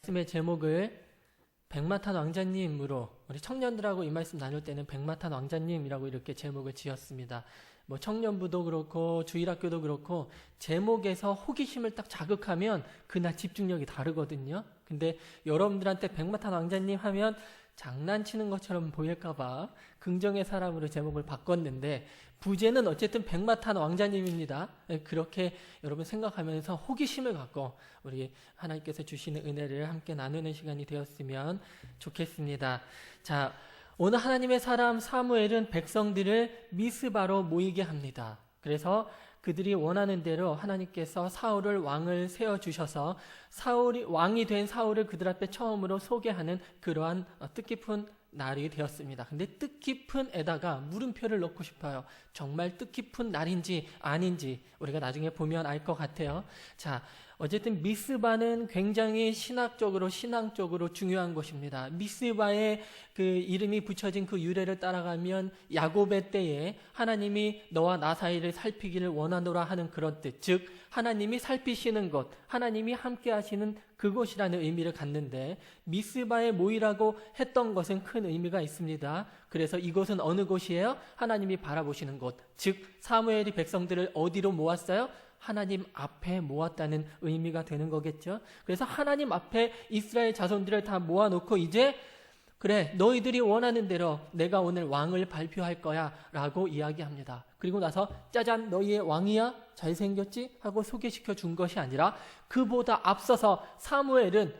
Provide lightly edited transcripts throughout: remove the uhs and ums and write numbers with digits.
말씀의 제목을 백마탄 왕자님으로, 우리 청년들하고 이 말씀 나눌 때는 백마탄 왕자님이라고 이렇게 제목을 지었습니다. 뭐 청년부도 그렇고 주일학교도 그렇고 제목에서 호기심을 딱 자극하면 그날 집중력이 다르거든요. 근데 여러분들한테 백마탄 왕자님 하면 장난치는 것처럼 보일까봐 긍정의 사람으로 제목을 바꿨는데 부제는 어쨌든 백마탄 왕자님입니다. 그렇게 여러분 생각하면서 호기심을 갖고 우리 하나님께서 주시는 은혜를 함께 나누는 시간이 되었으면 좋겠습니다. 자, 오늘 하나님의 사람 사무엘은 백성들을 미스바로 모이게 합니다. 그래서 그들이 원하는 대로 하나님께서 사울을 왕을 세워주셔서 왕이 된 사울을 그들 앞에 처음으로 소개하는 그러한 뜻깊은 날이 되었습니다. 근데 뜻깊은 에다가 물음표를 넣고 싶어요. 정말 뜻깊은 날인지 아닌지 우리가 나중에 보면 알 것 같아요. 자, 어쨌든 미스바는 굉장히 신앙적으로 중요한 곳입니다. 미스바의 그 이름이 붙여진 그 유래를 따라가면 야곱의 때에 하나님이 너와 나 사이를 살피기를 원하노라 하는 그런 뜻, 즉 하나님이 살피시는 곳, 하나님이 함께 하시는 그곳이라는 의미를 갖는데 미스바에 모이라고 했던 것은 큰 의미가 있습니다. 그래서 이곳은 어느 곳이에요? 하나님이 바라보시는 곳, 즉 사무엘이 백성들을 어디로 모았어요? 하나님 앞에 모았다는 의미가 되는 거겠죠. 그래서 하나님 앞에 이스라엘 자손들을 다 모아놓고 이제 그래 너희들이 원하는 대로 내가 오늘 왕을 발표할 거야 라고 이야기합니다. 그리고 나서 짜잔 너희의 왕이야? 잘생겼지? 하고 소개시켜 준 것이 아니라 그보다 앞서서 사무엘은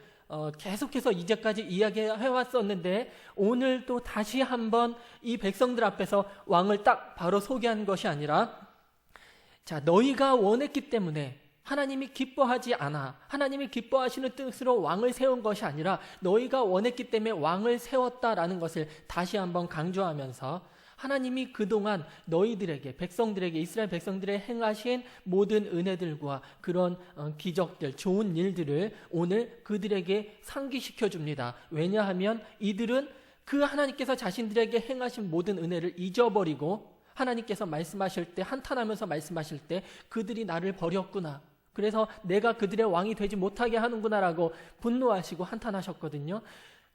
계속해서 이제까지 이야기해왔었는데 오늘 또 다시 한번 이 백성들 앞에서 왕을 딱 바로 소개한 것이 아니라 자, 너희가 원했기 때문에 하나님이 기뻐하지 않아. 하나님이 기뻐하시는 뜻으로 왕을 세운 것이 아니라 너희가 원했기 때문에 왕을 세웠다라는 것을 다시 한번 강조하면서 하나님이 그동안 너희들에게, 백성들에게, 이스라엘 백성들에 행하신 모든 은혜들과 그런 기적들, 좋은 일들을 오늘 그들에게 상기시켜 줍니다. 왜냐하면 이들은 그 하나님께서 자신들에게 행하신 모든 은혜를 잊어버리고 하나님께서 말씀하실 때, 한탄하면서 말씀하실 때 그들이 나를 버렸구나. 그래서 내가 그들의 왕이 되지 못하게 하는구나라고 분노하시고 한탄하셨거든요.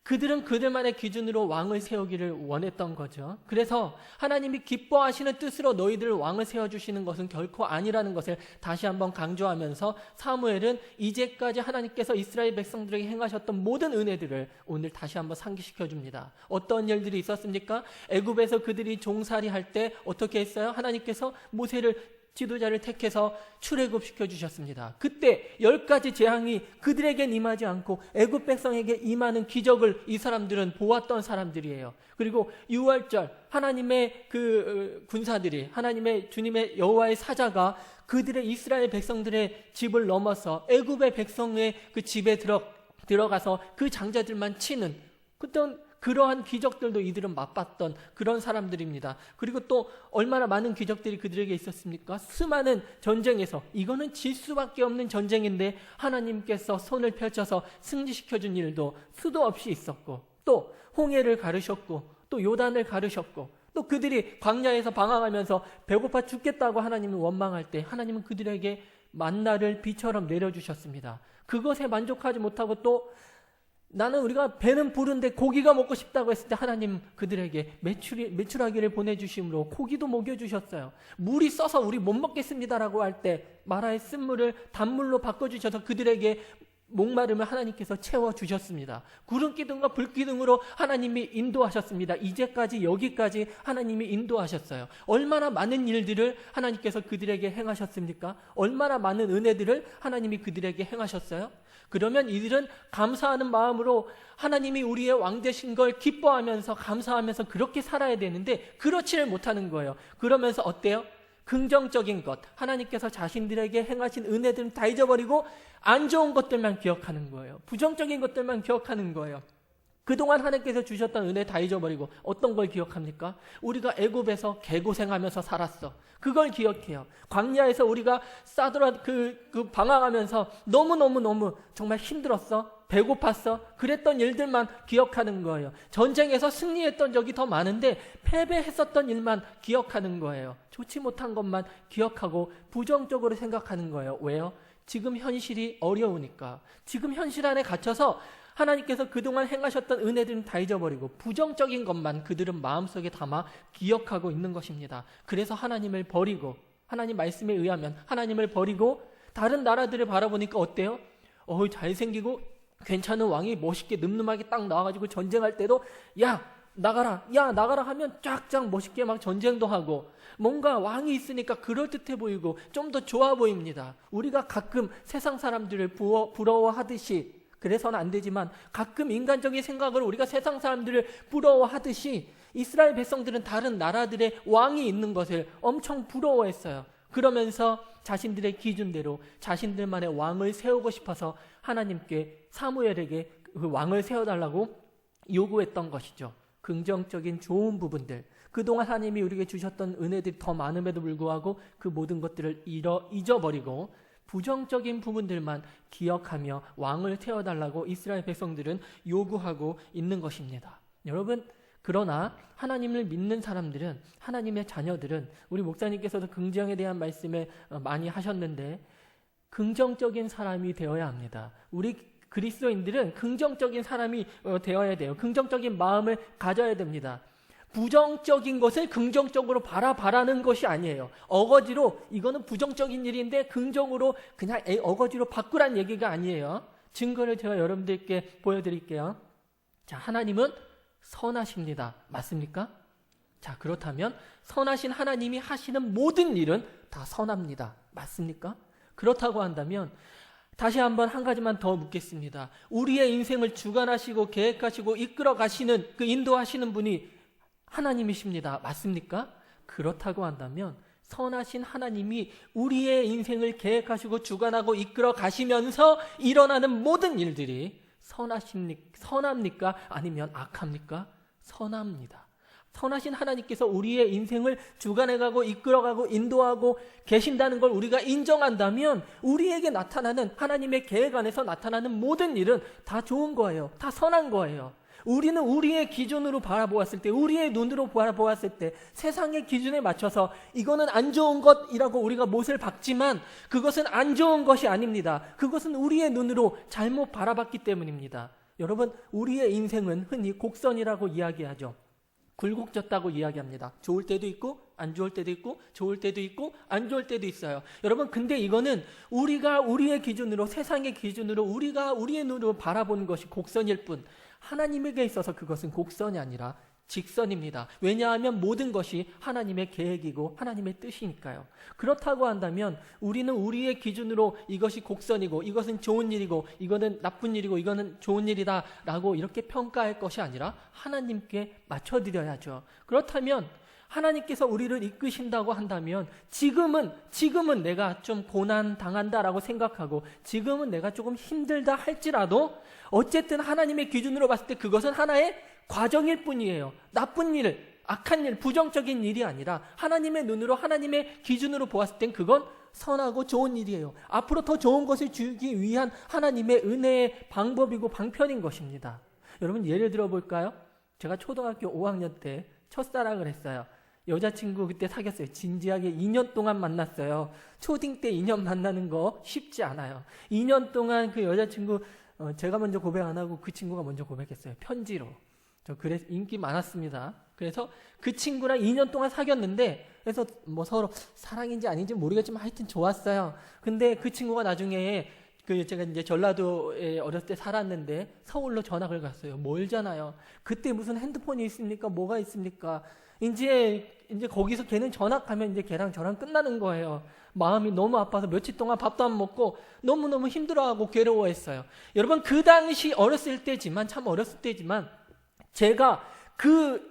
그들은 그들만의 기준으로 왕을 세우기를 원했던 거죠. 그래서 하나님이 기뻐하시는 뜻으로 너희들 왕을 세워주시는 것은 결코 아니라는 것을 다시 한번 강조하면서 사무엘은 이제까지 하나님께서 이스라엘 백성들에게 행하셨던 모든 은혜들을 오늘 다시 한번 상기시켜 줍니다. 어떤 일들이 있었습니까? 애굽에서 그들이 종살이할 때 어떻게 했어요? 하나님께서 모세를 지도자를 택해서 출애굽시켜 주셨습니다. 그때 10가지 재앙이 그들에게 임하지 않고 애굽 백성에게 임하는 기적을 이 사람들은 보았던 사람들이에요. 그리고 유월절 하나님의 그 군사들이 하나님의 주님의 여호와의 사자가 그들의 이스라엘 백성들의 집을 넘어서 애굽의 백성의 그 집에 들어가서 그 장자들만 치는 그러한 기적들도 이들은 맛봤던 그런 사람들입니다. 그리고 또 얼마나 많은 기적들이 그들에게 있었습니까? 수많은 전쟁에서 이거는 질 수밖에 없는 전쟁인데 하나님께서 손을 펼쳐서 승리시켜준 일도 수도 없이 있었고 또 홍해를 가르셨고 또 요단을 가르셨고 또 그들이 광야에서 방황하면서 배고파 죽겠다고 하나님을 원망할 때 하나님은 그들에게 만나를 비처럼 내려주셨습니다. 그것에 만족하지 못하고 또 나는 우리가 배는 부른데 고기가 먹고 싶다고 했을 때 하나님 그들에게 메추라기를 보내주심으로 고기도 먹여주셨어요. 물이 써서 우리 못 먹겠습니다라고 할 때 마라의 쓴물을 단물로 바꿔주셔서 그들에게 목마름을 하나님께서 채워주셨습니다. 구름기둥과 불기둥으로 하나님이 인도하셨습니다. 이제까지 여기까지 하나님이 인도하셨어요. 얼마나 많은 일들을 하나님께서 그들에게 행하셨습니까? 얼마나 많은 은혜들을 하나님이 그들에게 행하셨어요? 그러면 이들은 감사하는 마음으로 하나님이 우리의 왕 되신 걸 기뻐하면서 감사하면서 그렇게 살아야 되는데 그렇지를 못하는 거예요. 그러면서 어때요? 긍정적인 것, 하나님께서 자신들에게 행하신 은혜들은 다 잊어버리고 안 좋은 것들만 기억하는 거예요. 부정적인 것들만 기억하는 거예요. 그동안 하나님께서 주셨던 은혜 다 잊어버리고 어떤 걸 기억합니까? 우리가 애굽에서 개고생하면서 살았어. 그걸 기억해요. 광야에서 우리가 방황하면서 너무 정말 힘들었어. 배고팠어. 그랬던 일들만 기억하는 거예요. 전쟁에서 승리했던 적이 더 많은데 패배했었던 일만 기억하는 거예요. 좋지 못한 것만 기억하고 부정적으로 생각하는 거예요. 왜요? 지금 현실이 어려우니까. 지금 현실 안에 갇혀서 하나님께서 그동안 행하셨던 은혜들은 다 잊어버리고 부정적인 것만 그들은 마음속에 담아 기억하고 있는 것입니다. 그래서 하나님을 버리고, 하나님 말씀에 의하면 하나님을 버리고 다른 나라들을 바라보니까 어때요? 잘생기고 괜찮은 왕이 멋있게 늠름하게 딱 나와가지고 전쟁할 때도 야 나가라 하면 쫙쫙 멋있게 막 전쟁도 하고, 뭔가 왕이 있으니까 그럴듯해 보이고 좀 더 좋아 보입니다. 우리가 가끔 세상 사람들을 부러워하듯이, 그래서는 안 되지만 가끔 인간적인 생각을 우리가 세상 사람들을 부러워하듯이 이스라엘 백성들은 다른 나라들의 왕이 있는 것을 엄청 부러워했어요. 그러면서 자신들의 기준대로 자신들만의 왕을 세우고 싶어서 하나님께, 사무엘에게 그 왕을 세워달라고 요구했던 것이죠. 긍정적인 좋은 부분들, 그동안 하나님이 우리에게 주셨던 은혜들이 더 많음에도 불구하고 그 모든 것들을 잊어버리고 부정적인 부분들만 기억하며 왕을 세워달라고 이스라엘 백성들은 요구하고 있는 것입니다. 여러분, 그러나 하나님을 믿는 사람들은, 하나님의 자녀들은, 우리 목사님께서도 긍정에 대한 말씀을 많이 하셨는데 긍정적인 사람이 되어야 합니다. 우리 그리스도인들은 긍정적인 사람이 되어야 돼요. 긍정적인 마음을 가져야 됩니다. 부정적인 것을 긍정적으로 바라는 것이 아니에요. 어거지로 이거는 부정적인 일인데 긍정으로 그냥 어거지로 바꾸란 얘기가 아니에요. 증거를 제가 여러분들께 보여드릴게요. 자, 하나님은 선하십니다. 맞습니까? 자, 그렇다면 선하신 하나님이 하시는 모든 일은 다 선합니다. 맞습니까? 그렇다고 한다면 다시 한번 한 가지만 더 묻겠습니다. 우리의 인생을 주관하시고 계획하시고 이끌어 가시는, 그 인도하시는 분이 하나님이십니다. 맞습니까? 그렇다고 한다면 선하신 하나님이 우리의 인생을 계획하시고 주관하고 이끌어 가시면서 일어나는 모든 일들이 선합니까? 아니면 악합니까? 선합니다. 선하신 하나님께서 우리의 인생을 주관해가고 이끌어가고 인도하고 계신다는 걸 우리가 인정한다면 우리에게 나타나는, 하나님의 계획 안에서 나타나는 모든 일은 다 좋은 거예요. 다 선한 거예요. 우리는 우리의 기준으로 바라보았을 때, 우리의 눈으로 바라보았을 때 세상의 기준에 맞춰서 이거는 안 좋은 것이라고 우리가 못을 박지만 그것은 안 좋은 것이 아닙니다. 그것은 우리의 눈으로 잘못 바라봤기 때문입니다. 여러분, 우리의 인생은 흔히 곡선이라고 이야기하죠. 굴곡졌다고 이야기합니다. 좋을 때도 있고 안 좋을 때도 있고 좋을 때도 있고 안 좋을 때도 있어요. 여러분, 근데 이거는 우리가 우리의 기준으로, 세상의 기준으로 우리가 우리의 눈으로 바라보는 것이 곡선일 뿐 하나님에게 있어서 그것은 곡선이 아니라 직선입니다. 왜냐하면 모든 것이 하나님의 계획이고 하나님의 뜻이니까요. 그렇다고 한다면 우리는 우리의 기준으로 이것이 곡선이고 이것은 좋은 일이고 이거는 나쁜 일이고 이거는 좋은 일이다 라고 이렇게 평가할 것이 아니라 하나님께 맞춰드려야죠. 그렇다면 하나님께서 우리를 이끄신다고 한다면 지금은 내가 좀 고난 당한다라고 생각하고 지금은 내가 조금 힘들다 할지라도 어쨌든 하나님의 기준으로 봤을 때 그것은 하나의 과정일 뿐이에요. 나쁜 일, 악한 일, 부정적인 일이 아니라 하나님의 눈으로, 하나님의 기준으로 보았을 땐 그건 선하고 좋은 일이에요. 앞으로 더 좋은 것을 주기 위한 하나님의 은혜의 방법이고 방편인 것입니다. 여러분, 예를 들어 볼까요? 제가 초등학교 5학년 때 첫사랑을 했어요. 여자친구 그때 사귀었어요. 진지하게 2년 동안 만났어요. 초딩 때 2년 만나는 거 쉽지 않아요. 2년 동안 그 여자친구 제가 먼저 고백 안 하고 그 친구가 먼저 고백했어요. 편지로. 그래서 인기 많았습니다. 그래서 그 친구랑 2년 동안 사귀었는데, 그래서 뭐 서로 사랑인지 아닌지 모르겠지만 하여튼 좋았어요. 근데 그 친구가 나중에 제가 이제 전라도에 어렸을 때 살았는데 서울로 전학을 갔어요. 멀잖아요. 그때 무슨 핸드폰이 있습니까? 뭐가 있습니까? 이제 거기서 걔는 전학 가면 이제 걔랑 저랑 끝나는 거예요. 마음이 너무 아파서 며칠 동안 밥도 안 먹고 너무너무 힘들어하고 괴로워했어요. 여러분, 그 당시 참 어렸을 때지만 제가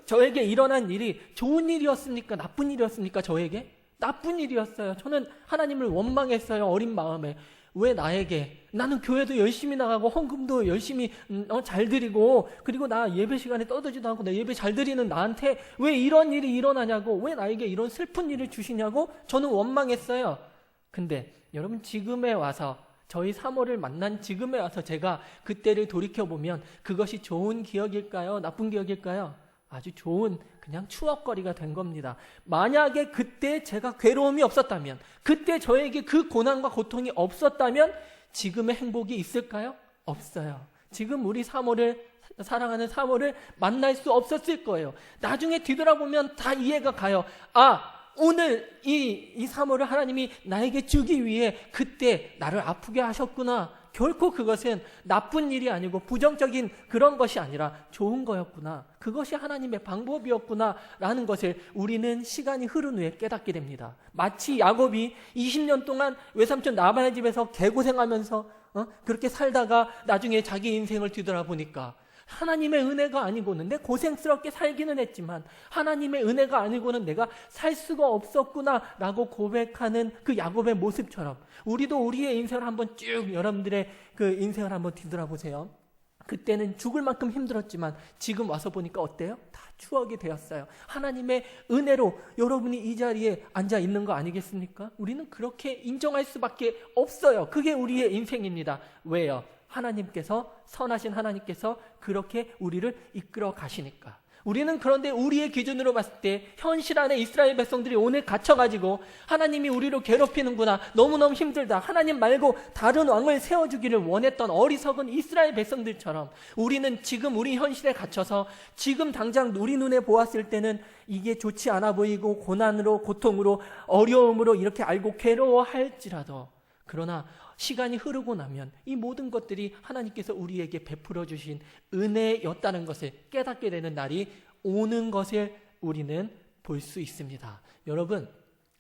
저에게 일어난 일이 좋은 일이었습니까? 나쁜 일이었습니까? 저에게? 나쁜 일이었어요. 저는 하나님을 원망했어요. 어린 마음에. 왜 나는 교회도 열심히 나가고 헌금도 열심히 잘 드리고, 그리고 나 예배 시간에 떠들지도 않고 나 예배 잘 드리는 나한테 왜 이런 일이 일어나냐고, 왜 나에게 이런 슬픈 일을 주시냐고 저는 원망했어요. 근데 여러분, 지금에 와서, 저희 사모를 만난 지금에 와서 제가 그때를 돌이켜보면 그것이 좋은 기억일까요? 나쁜 기억일까요? 아주 좋은 그냥 추억거리가 된 겁니다. 만약에 그때 제가 괴로움이 없었다면, 그때 저에게 그 고난과 고통이 없었다면 지금의 행복이 있을까요? 없어요. 지금 우리 사랑하는 사모를 만날 수 없었을 거예요. 나중에 뒤돌아보면 다 이해가 가요. 오늘 이 사모를 하나님이 나에게 주기 위해 그때 나를 아프게 하셨구나. 결코 그것은 나쁜 일이 아니고 부정적인 그런 것이 아니라 좋은 거였구나. 그것이 하나님의 방법이었구나 라는 것을 우리는 시간이 흐른 후에 깨닫게 됩니다. 마치 야곱이 20년 동안 외삼촌 라반의 집에서 개고생하면서 그렇게 살다가 나중에 자기 인생을 뒤돌아보니까 하나님의 은혜가 아니고는 내 고생스럽게 살기는 했지만 하나님의 은혜가 아니고는 내가 살 수가 없었구나 라고 고백하는 그 야곱의 모습처럼 우리도 우리의 인생을 한번 쭉 여러분들의 그 인생을 한번 뒤돌아보세요. 그때는 죽을 만큼 힘들었지만 지금 와서 보니까 어때요? 다 추억이 되었어요. 하나님의 은혜로 여러분이 이 자리에 앉아 있는 거 아니겠습니까? 우리는 그렇게 인정할 수밖에 없어요. 그게 우리의 인생입니다. 왜요? 하나님께서, 선하신 하나님께서 그렇게 우리를 이끌어 가시니까. 우리는 그런데 우리의 기준으로 봤을 때 현실 안에 이스라엘 백성들이 오늘 갇혀가지고 하나님이 우리를 괴롭히는구나, 너무너무 힘들다, 하나님 말고 다른 왕을 세워주기를 원했던 어리석은 이스라엘 백성들처럼 우리는 지금 우리 현실에 갇혀서 지금 당장 우리 눈에 보았을 때는 이게 좋지 않아 보이고 고난으로, 고통으로, 어려움으로 이렇게 알고 괴로워할지라도, 그러나 시간이 흐르고 나면 이 모든 것들이 하나님께서 우리에게 베풀어 주신 은혜였다는 것을 깨닫게 되는 날이 오는 것을 우리는 볼 수 있습니다. 여러분,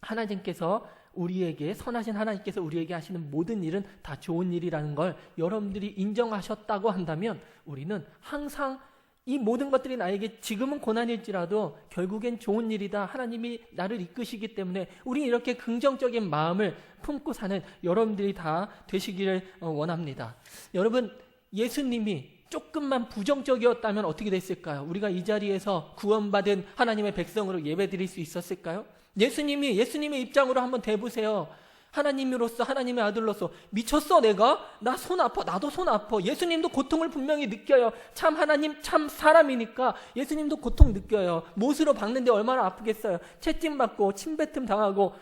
하나님께서 우리에게, 선하신 하나님께서 우리에게 하시는 모든 일은 다 좋은 일이라는 걸 여러분들이 인정하셨다고 한다면 우리는 항상 이 모든 것들이 나에게 지금은 고난일지라도 결국엔 좋은 일이다, 하나님이 나를 이끄시기 때문에 우리 이렇게 긍정적인 마음을 품고 사는 여러분들이 다 되시기를 원합니다. 여러분, 예수님이 조금만 부정적이었다면 어떻게 됐을까요? 우리가 이 자리에서 구원받은 하나님의 백성으로 예배드릴 수 있었을까요? 예수님의 입장으로 한번 대보세요. 하나님으로서, 하나님의 아들로서 미쳤어 내가? 나 손 아파. 나도 손 아파. 예수님도 고통을 분명히 느껴요. 참 하나님, 참 사람이니까 예수님도 고통 느껴요. 못으로 박는데 얼마나 아프겠어요. 채찍맞고 침뱉음 당하고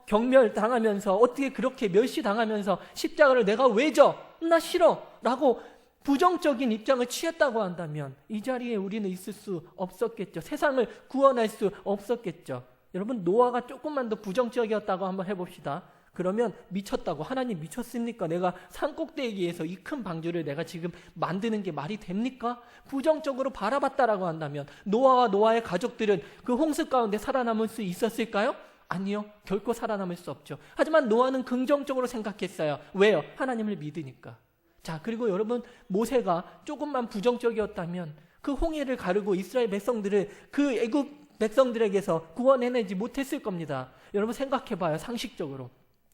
경멸 당하면서, 어떻게 그렇게 멸시당하면서 십자가를 내가 왜 져? 나 싫어 라고 부정적인 입장을 취했다고 한다면 이 자리에 우리는 있을 수 없었겠죠. 세상을 구원할 수 없었겠죠. 여러분, 노아가 조금만 더 부정적이었다고 한번 해봅시다. 그러면 미쳤다고, 하나님 미쳤습니까? 내가 산꼭대기에서 이 큰 방주를 내가 지금 만드는 게 말이 됩니까? 부정적으로 바라봤다라고 한다면 노아와 노아의 가족들은 그 홍수 가운데 살아남을 수 있었을까요? 아니요, 결코 살아남을 수 없죠. 하지만 노아는 긍정적으로 생각했어요. 왜요? 하나님을 믿으니까. 자, 그리고 여러분, 모세가 조금만 부정적이었다면 그 홍해를 가르고 이스라엘 백성들을 그 애굽 백성들에게서 구원해내지 못했을 겁니다. 여러분 생각해봐요. 상식적으로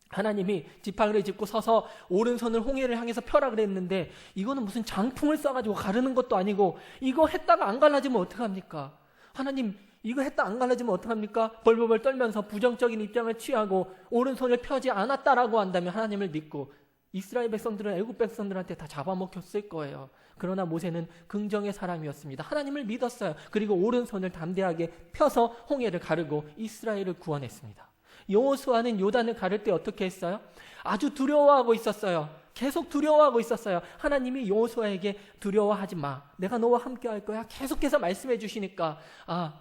하나님이 지팡이를 짚고 서서 오른손을 홍해를 향해서 펴라 그랬는데 이거는 무슨 장풍을 쏴가지고 가르는 것도 아니고 이거 했다가 안 갈라지면 어떡합니까? 하나님, 이거 했다 안 갈라지면 어떡합니까? 벌벌벌 떨면서 부정적인 입장을 취하고 오른손을 펴지 않았다라고 한다면 하나님을 믿고 이스라엘 백성들은 애굽 백성들한테 다 잡아먹혔을 거예요. 그러나 모세는 긍정의 사람이었습니다. 하나님을 믿었어요. 그리고 오른손을 담대하게 펴서 홍해를 가르고 이스라엘을 구원했습니다. 여호수아는 요단을 가를 때 어떻게 했어요? 아주 두려워하고 있었어요. 계속 두려워하고 있었어요. 하나님이 여호수아에게 두려워하지 마, 내가 너와 함께 할 거야 계속해서 말씀해 주시니까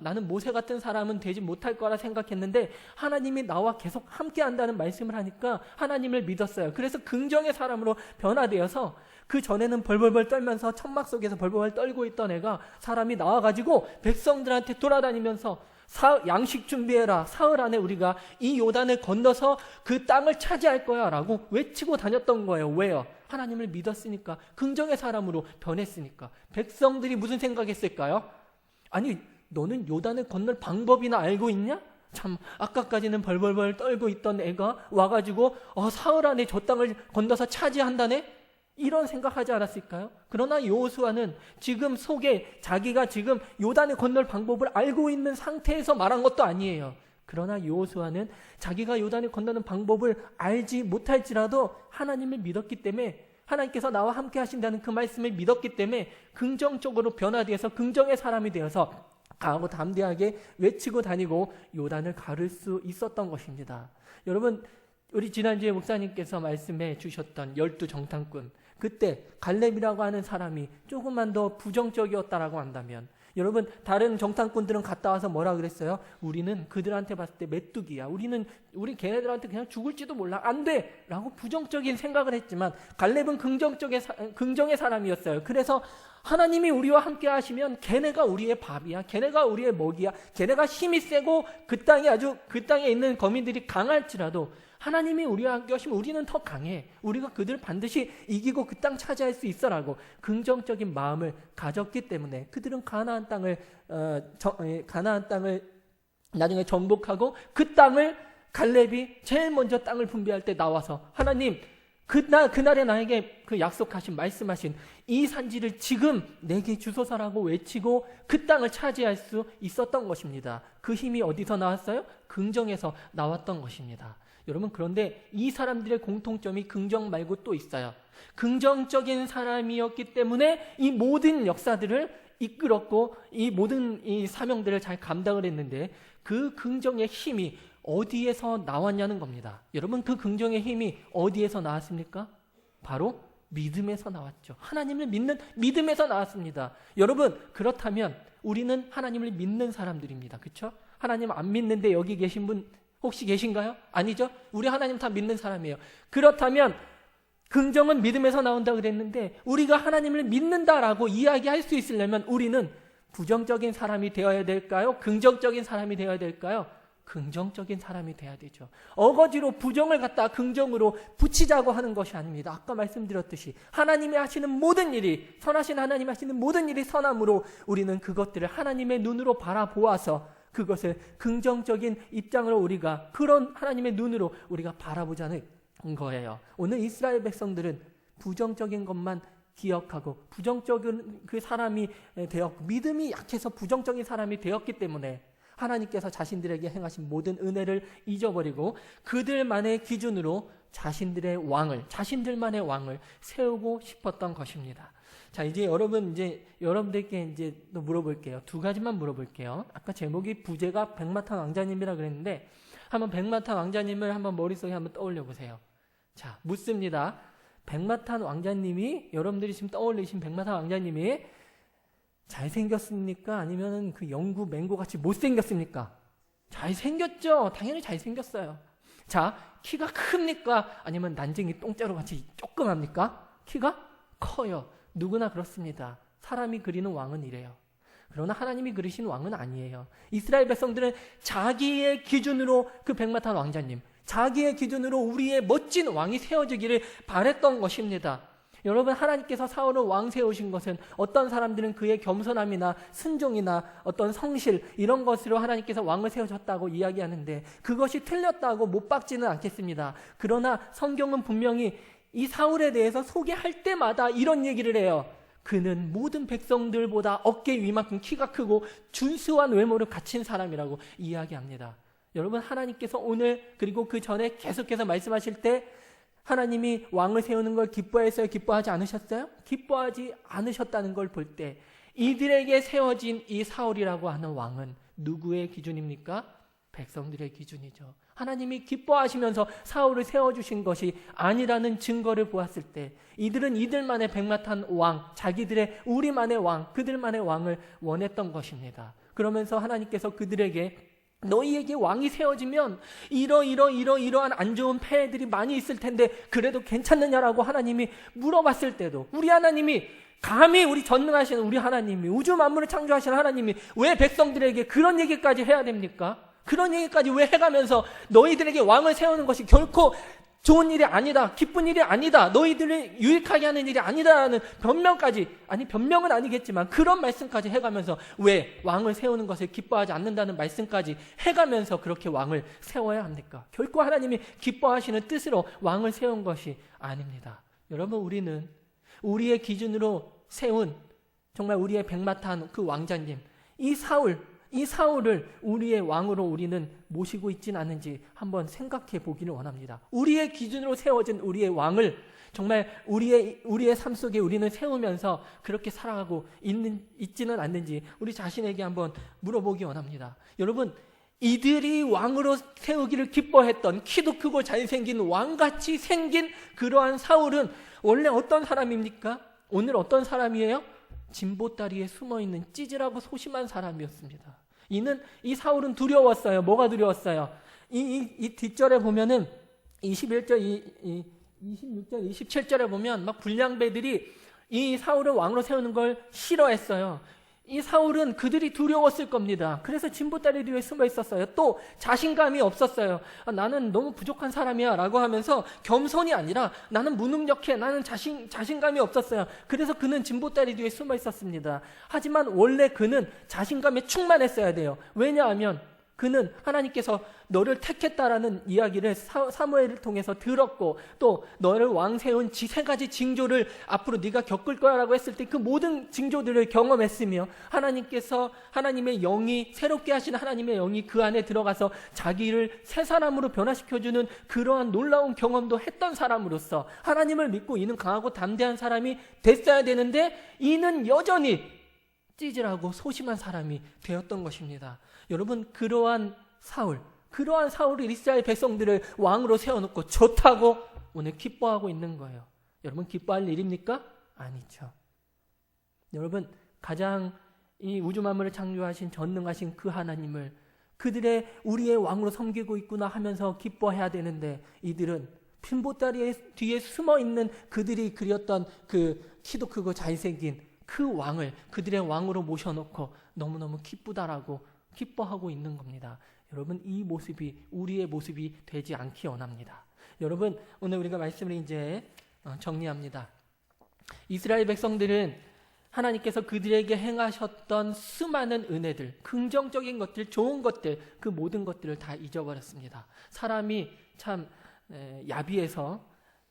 나는 모세 같은 사람은 되지 못할 거라 생각했는데 하나님이 나와 계속 함께 한다는 말씀을 하니까 하나님을 믿었어요. 그래서 긍정의 사람으로 변화되어서 그 전에는 벌벌벌 떨면서 천막 속에서 벌벌벌 떨고 있던 애가 사람이 나와가지고 백성들한테 돌아다니면서 양식 준비해라, 사흘 안에 우리가 이 요단을 건너서 그 땅을 차지할 거야 라고 외치고 다녔던 거예요. 왜요? 하나님을 믿었으니까, 긍정의 사람으로 변했으니까. 백성들이 무슨 생각했을까요? 아니, 너는 요단을 건널 방법이나 알고 있냐? 참, 아까까지는 벌벌벌 떨고 있던 애가 와가지고 사흘 안에 저 땅을 건너서 차지한다네? 이런 생각하지 않았을까요? 그러나 여호수아는 지금 속에 자기가 지금 요단을 건널 방법을 알고 있는 상태에서 말한 것도 아니에요. 그러나 여호수아는 자기가 요단을 건너는 방법을 알지 못할지라도 하나님을 믿었기 때문에, 하나님께서 나와 함께 하신다는 그 말씀을 믿었기 때문에 긍정적으로 변화되어서 긍정의 사람이 되어서 강하고 담대하게 외치고 다니고 요단을 가를 수 있었던 것입니다. 여러분, 우리 지난주에 목사님께서 말씀해 주셨던 12 정탐꾼, 그때 갈렙이라고 하는 사람이 조금만 더 부정적이었다라고 한다면, 여러분 다른 정탐꾼들은 갔다 와서 뭐라 그랬어요? 우리는 그들한테 봤을 때 메뚜기야. 우리 걔네들한테 그냥 죽을지도 몰라. 안 돼! 라고 부정적인 생각을 했지만 갈렙은 긍정의 사람이었어요. 그래서 하나님이 우리와 함께 하시면 걔네가 우리의 밥이야. 걔네가 우리의 먹이야. 걔네가 힘이 세고 그 땅에 있는 거민들이 강할지라도 하나님이 우리와 함께 하시면 우리는 더 강해. 우리가 그들을 반드시 이기고 그 땅 차지할 수 있어라고 긍정적인 마음을 가졌기 때문에 그들은 가나안 땅을 나중에 정복하고 그 땅을 갈렙이 제일 먼저 땅을 분배할 때 나와서 하나님 그날에 나에게 그 약속하신 말씀하신 이 산지를 지금 내게 주소서라고 외치고 그 땅을 차지할 수 있었던 것입니다. 그 힘이 어디서 나왔어요? 긍정에서 나왔던 것입니다. 여러분, 그런데 이 사람들의 공통점이 긍정 말고 또 있어요. 긍정적인 사람이었기 때문에 이 모든 역사들을 이끌었고 이 모든 이 사명들을 잘 감당을 했는데 그 긍정의 힘이 어디에서 나왔냐는 겁니다. 여러분, 그 긍정의 힘이 어디에서 나왔습니까? 바로 믿음에서 나왔죠. 하나님을 믿는 믿음에서 나왔습니다. 여러분, 그렇다면 우리는 하나님을 믿는 사람들입니다. 그렇죠? 하나님 안 믿는데 여기 계신 분 혹시 계신가요? 아니죠? 우리 하나님 다 믿는 사람이에요. 그렇다면 긍정은 믿음에서 나온다고 그랬는데 우리가 하나님을 믿는다라고 이야기할 수 있으려면 우리는 부정적인 사람이 되어야 될까요? 긍정적인 사람이 되어야 될까요? 긍정적인 사람이 돼야 되죠. 어거지로 부정을 갖다 긍정으로 붙이자고 하는 것이 아닙니다. 아까 말씀드렸듯이 하나님이 하시는 모든 일이, 선하신 하나님이 하시는 모든 일이 선함으로 우리는 그것들을 하나님의 눈으로 바라보아서 그것을 긍정적인 입장으로 우리가 그런 하나님의 눈으로 우리가 바라보자는 거예요. 오늘 이스라엘 백성들은 부정적인 것만 기억하고 부정적인 그 사람이 되었고 믿음이 약해서 부정적인 사람이 되었기 때문에 하나님께서 자신들에게 행하신 모든 은혜를 잊어버리고 그들만의 기준으로 자신들만의 왕을 세우고 싶었던 것입니다. 자, 이제 여러분들께 또 물어볼게요. 두 가지만 물어볼게요. 아까 제목이 부제가 백마탄 왕자님이라 그랬는데 한번 백마탄 왕자님을 한번 머릿속에 한번 떠올려 보세요. 자, 묻습니다. 백마탄 왕자님이, 여러분들이 지금 떠올리신 백마탄 왕자님이 잘생겼습니까? 아니면 그 영구 맹구 같이 못생겼습니까? 잘생겼죠. 당연히 잘생겼어요. 자, 키가 큽니까? 아니면 난쟁이 똥자루 같이 조그맣니까? 키가 커요. 누구나 그렇습니다. 사람이 그리는 왕은 이래요. 그러나 하나님이 그리신 왕은 아니에요. 이스라엘 백성들은 자기의 기준으로 그 백마탄 왕자님, 자기의 기준으로 우리의 멋진 왕이 세워지기를 바랬던 것입니다. 여러분, 하나님께서 사울을 왕 세우신 것은 어떤 사람들은 그의 겸손함이나 순종이나 어떤 성실 이런 것으로 하나님께서 왕을 세우셨다고 이야기하는데 그것이 틀렸다고 못 박지는 않겠습니다. 그러나 성경은 분명히 이 사울에 대해서 소개할 때마다 이런 얘기를 해요. 그는 모든 백성들보다 어깨 위만큼 키가 크고 준수한 외모를 갖춘 사람이라고 이야기합니다. 여러분, 하나님께서 오늘 그리고 그 전에 계속해서 말씀하실 때 하나님이 왕을 세우는 걸 기뻐했어요? 기뻐하지 않으셨어요? 기뻐하지 않으셨다는 걸 볼 때 이들에게 세워진 이 사울이라고 하는 왕은 누구의 기준입니까? 백성들의 기준이죠. 하나님이 기뻐하시면서 사울을 세워주신 것이 아니라는 증거를 보았을 때 이들은 이들만의 백마탄 왕, 자기들의 우리만의 왕, 그들만의 왕을 원했던 것입니다. 그러면서 하나님께서 그들에게 너희에게 왕이 세워지면 이러한 안 좋은 폐해들이 많이 있을 텐데 그래도 괜찮느냐라고 하나님이 물어봤을 때도 우리 하나님이 감히 우리 전능하신 우리 하나님이 우주 만물을 창조하신 하나님이 왜 백성들에게 그런 얘기까지 해야 됩니까? 그런 얘기까지 왜 해가면서 너희들에게 왕을 세우는 것이 결코 좋은 일이 아니다, 기쁜 일이 아니다, 너희들을 유익하게 하는 일이 아니다라는 변명은 아니겠지만 그런 말씀까지 해가면서 왜 왕을 세우는 것을 기뻐하지 않는다는 말씀까지 해가면서 그렇게 왕을 세워야 합니까? 결코 하나님이 기뻐하시는 뜻으로 왕을 세운 것이 아닙니다. 여러분, 우리는 우리의 기준으로 세운 정말 우리의 백마탄 그 왕자님, 이 사울을 우리의 왕으로 우리는 모시고 있진 않은지 한번 생각해 보기를 원합니다. 우리의 기준으로 세워진 우리의 왕을 정말 우리의 삶 속에 우리는 세우면서 그렇게 살아가고 있지는 않는지 우리 자신에게 한번 물어보기 원합니다. 여러분, 이들이 왕으로 세우기를 기뻐했던 키도 크고 잘생긴 왕같이 생긴 그러한 사울은 원래 어떤 사람입니까? 오늘 어떤 사람이에요? 진보다리에 숨어있는 찌질하고 소심한 사람이었습니다. 이 사울은 두려웠어요. 뭐가 두려웠어요? 이 뒷절에 보면은 21절, 26절, 27절에 보면 막 불량배들이 이 사울을 왕으로 세우는 걸 싫어했어요. 이 사울은 그들이 두려웠을 겁니다. 그래서 진보다리 뒤에 숨어 있었어요. 또 자신감이 없었어요. 나는 너무 부족한 사람이야 라고 하면서 겸손이 아니라 나는 무능력해, 나는 자신감이 없었어요. 그래서 그는 진보다리 뒤에 숨어 있었습니다. 하지만 원래 그는 자신감에 충만했어야 돼요. 왜냐하면 그는 하나님께서 너를 택했다라는 이야기를 사무엘을 통해서 들었고, 또 너를 왕 세운 3가지 징조를 앞으로 네가 겪을 거라고 했을 때 그 모든 징조들을 경험했으며, 하나님께서 하나님의 영이, 새롭게 하신 하나님의 영이 그 안에 들어가서 자기를 새 사람으로 변화시켜주는 그러한 놀라운 경험도 했던 사람으로서 하나님을 믿고 이는 강하고 담대한 사람이 됐어야 되는데, 이는 여전히 찌질하고 소심한 사람이 되었던 것입니다. 여러분, 그러한 사울이 이스라엘 백성들을 왕으로 세워놓고 좋다고 오늘 기뻐하고 있는 거예요. 여러분, 기뻐할 일입니까? 아니죠. 여러분, 가장 이 우주 만물을 창조하신 전능하신 그 하나님을 우리의 왕으로 섬기고 있구나 하면서 기뻐해야 되는데, 이들은 핀보다리 뒤에 숨어있는 그들이 그렸던 그 키도 크고 잘생긴 그 왕을 그들의 왕으로 모셔놓고 너무너무 기쁘다라고 기뻐하고 있는 겁니다. 여러분, 이 모습이 우리의 모습이 되지 않기 원합니다. 여러분, 오늘 우리가 말씀을 이제 정리합니다. 이스라엘 백성들은 하나님께서 그들에게 행하셨던 수많은 은혜들, 긍정적인 것들, 좋은 것들, 그 모든 것들을 다 잊어버렸습니다. 사람이 참 야비해서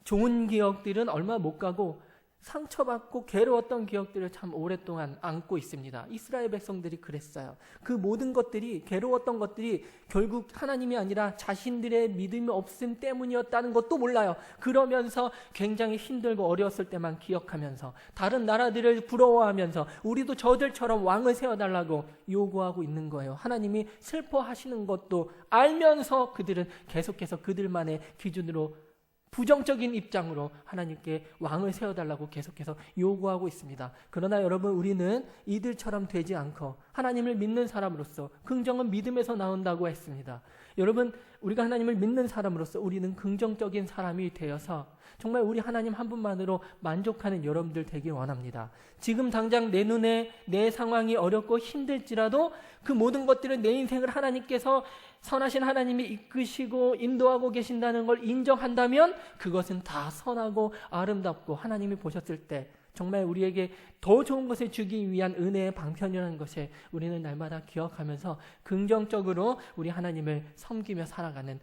좋은 기억들은 얼마 못 가고 상처받고 괴로웠던 기억들을 참 오랫동안 안고 있습니다. 이스라엘 백성들이 그랬어요. 그 모든 것들이, 괴로웠던 것들이 결국 하나님이 아니라 자신들의 믿음이 없음 때문이었다는 것도 몰라요. 그러면서 굉장히 힘들고 어려웠을 때만 기억하면서 다른 나라들을 부러워하면서 우리도 저들처럼 왕을 세워달라고 요구하고 있는 거예요. 하나님이 슬퍼하시는 것도 알면서 그들은 계속해서 그들만의 기준으로 부정적인 입장으로 하나님께 왕을 세워달라고 계속해서 요구하고 있습니다. 그러나 여러분, 우리는 이들처럼 되지 않고 하나님을 믿는 사람으로서, 긍정은 믿음에서 나온다고 했습니다. 여러분, 우리가 하나님을 믿는 사람으로서 우리는 긍정적인 사람이 되어서 정말 우리 하나님 한 분만으로 만족하는 여러분들 되길 원합니다. 지금 당장 내 눈에 내 상황이 어렵고 힘들지라도 그 모든 것들은 내 인생을 하나님께서, 선하신 하나님이 이끄시고 인도하고 계신다는 걸 인정한다면 그것은 다 선하고 아름답고 하나님이 보셨을 때 정말 우리에게 더 좋은 것을 주기 위한 은혜의 방편이라는 것을 우리는 날마다 기억하면서 긍정적으로 우리 하나님을 섬기며 살아가는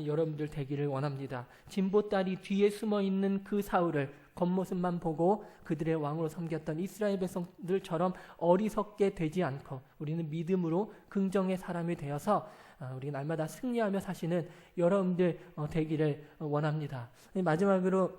여러분들 되기를 원합니다. 진보다리 뒤에 숨어있는 그 사울을 겉모습만 보고 그들의 왕으로 섬겼던 이스라엘 백성들처럼 어리석게 되지 않고 우리는 믿음으로 긍정의 사람이 되어서 우리 날마다 승리하며 사시는 여러분들 되기를 원합니다. 마지막으로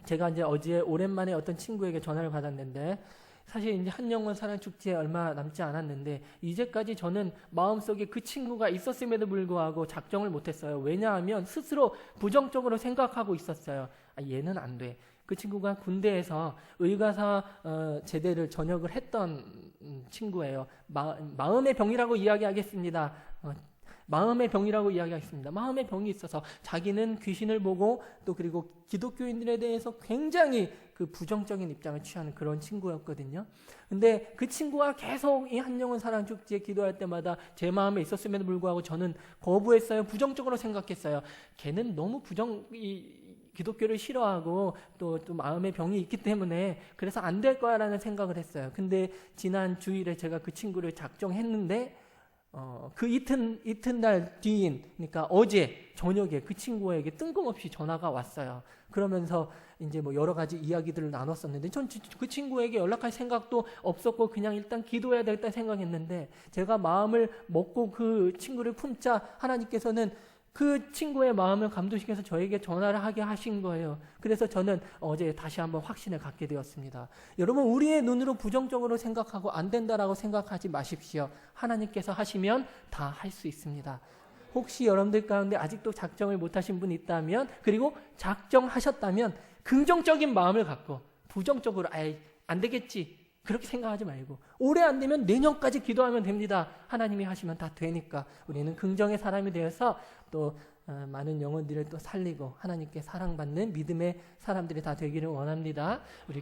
제가 이제 어제 오랜만에 어떤 친구에게 전화를 받았는데, 사실 이제 한영원 사랑축제에 얼마 남지 않았는데 이제까지 저는 마음속에 그 친구가 있었음에도 불구하고 작정을 못했어요. 왜냐하면 스스로 부정적으로 생각하고 있었어요. 얘는 안 돼. 그 친구가 군대에서 의가사 제대를 전역을 했던 친구예요. 마음의 병이라고 이야기하겠습니다. 마음의 병이라고 이야기하겠습니다. 마음의 병이 있어서 자기는 귀신을 보고 또 그리고 기독교인들에 대해서 굉장히 그 부정적인 입장을 취하는 그런 친구였거든요. 근데 그 친구가 계속 이 한영원 사랑축제에 기도할 때마다 제 마음에 있었음에도 불구하고 저는 거부했어요. 부정적으로 생각했어요. 걔는 너무 기독교를 싫어하고 또 마음의 병이 있기 때문에 그래서 안 될 거야라는 생각을 했어요. 근데 지난 주일에 제가 그 친구를 작정했는데 그 이튿날 뒤인, 그러니까 어제 저녁에 그 친구에게 뜬금없이 전화가 왔어요. 그러면서 이제 뭐 여러 가지 이야기들을 나눴었는데 전 그 친구에게 연락할 생각도 없었고 그냥 일단 기도해야 되겠다 생각했는데, 제가 마음을 먹고 그 친구를 품자 하나님께서는 그 친구의 마음을 감동시켜서 저에게 전화를 하게 하신 거예요. 그래서 저는 어제 다시 한번 확신을 갖게 되었습니다. 여러분, 우리의 눈으로 부정적으로 생각하고 안 된다라고 생각하지 마십시오. 하나님께서 하시면 다 할 수 있습니다. 혹시 여러분들 가운데 아직도 작정을 못하신 분이 있다면, 그리고 작정하셨다면 긍정적인 마음을 갖고 부정적으로 안 되겠지 그렇게 생각하지 말고, 올해 안 되면 내년까지 기도하면 됩니다. 하나님이 하시면 다 되니까 우리는 긍정의 사람이 되어서 또 많은 영혼들을 또 살리고 하나님께 사랑받는 믿음의 사람들이 다 되기를 원합니다. 우리